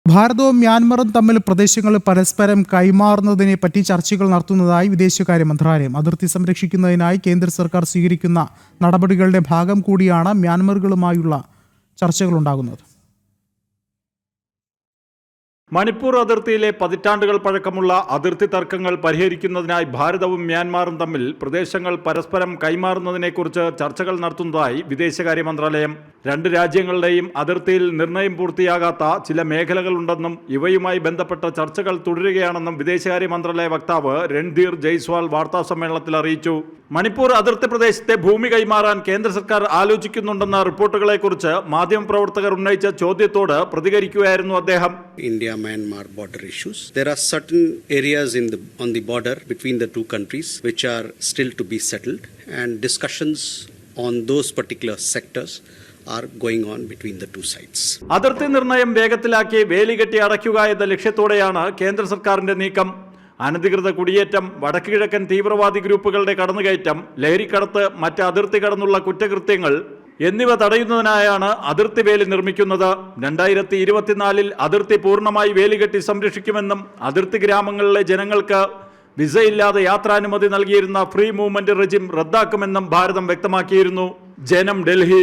ഭാരതവും മ്യാൻമറും തമ്മിൽ പ്രദേശങ്ങൾ പരസ്പരം കൈമാറുന്നതിനെ പറ്റി ചർച്ചകൾ നടത്തുന്നതായി വിദേശകാര്യ മന്ത്രാലയം. അതിർത്തി സംരക്ഷിക്കുന്നതിനായി കേന്ദ്ര സർക്കാർ സ്വീകരിക്കുന്ന നടപടികളുടെ ഭാഗം കൂടിയാണ് മ്യാൻമറുകളുമായുള്ള ചർച്ചകളുണ്ടാകുന്നത്. മണിപ്പൂർ അതിർത്തിയിലെ പതിറ്റാണ്ടുകൾ പഴക്കമുള്ള അതിർത്തി തർക്കങ്ങൾ പരിഹരിക്കുന്നതിനായി ഭാരതവും മ്യാൻമാറും തമ്മിൽ പ്രദേശങ്ങൾ പരസ്പരം കൈമാറുന്നതിനെക്കുറിച്ച് ചർച്ചകൾ നടത്തുന്നതായി വിദേശകാര്യ മന്ത്രാലയം. രണ്ട് രാജ്യങ്ങളുടെയും അതിർത്തിയിൽ നിർണയം പൂർത്തിയാകാത്ത ചില മേഖലകളുണ്ടെന്നും ഇവയുമായി ബന്ധപ്പെട്ട ചർച്ചകൾ തുടരുകയാണെന്നും വിദേശകാര്യ മന്ത്രാലയ വക്താവ് രൺധീർ ജയ്സ്വാൾ വാർത്താസമ്മേളനത്തിൽ അറിയിച്ചു. മണിപ്പൂർ അതിർത്തി പ്രദേശത്തെ ഭൂമി കൈമാറാൻ കേന്ദ്ര സർക്കാർ ആലോചിക്കുന്നുണ്ടെന്ന റിപ്പോർട്ടുകളെക്കുറിച്ച് മാധ്യമപ്രവർത്തകർ ഉന്നയിച്ച ചോദ്യത്തോട് പ്രതികരിക്കുകയായിരുന്നു അദ്ദേഹം. India-Myanmar border issues. There are certain areas on the border between the two countries which are still to be settled, and discussions on those particular sectors are going on between the two sides. അതിർത്തി നിർണയം വേഗത്തിലാക്കി വേലികെട്ടി അടയ്ക്കുക എന്ന ലക്ഷ്യത്തോടെയാണ് കേന്ദ്ര സർക്കാരിന്റെ നീക്കം. അനധികൃത കുടിയേറ്റം, വടക്ക് കിഴക്കൻ തീവ്രവാദി ഗ്രൂപ്പുകളുടെ കടന്നുകയറ്റം, ലഹരിക്കടത്ത്, മറ്റ് അതിർത്തി കടന്നുള്ള കുറ്റകൃത്യങ്ങൾ എന്നിവ തടയുന്നതിനായാണ് അതിർത്തി വേലി നിർമ്മിക്കുന്നത്. 2024 അതിർത്തി പൂർണ്ണമായി വേലികെട്ടി സംരക്ഷിക്കുമെന്നും അതിർത്തി ഗ്രാമങ്ങളിലെ ജനങ്ങൾക്ക് വിസയില്ലാതെ യാത്രാനുമതി നൽകിയിരുന്ന ഫ്രീ മൂവ്മെന്റ് റെജിം റദ്ദാക്കുമെന്നും ഭാരതം വ്യക്തമാക്കിയിരുന്നു. ജനം, ഡൽഹി.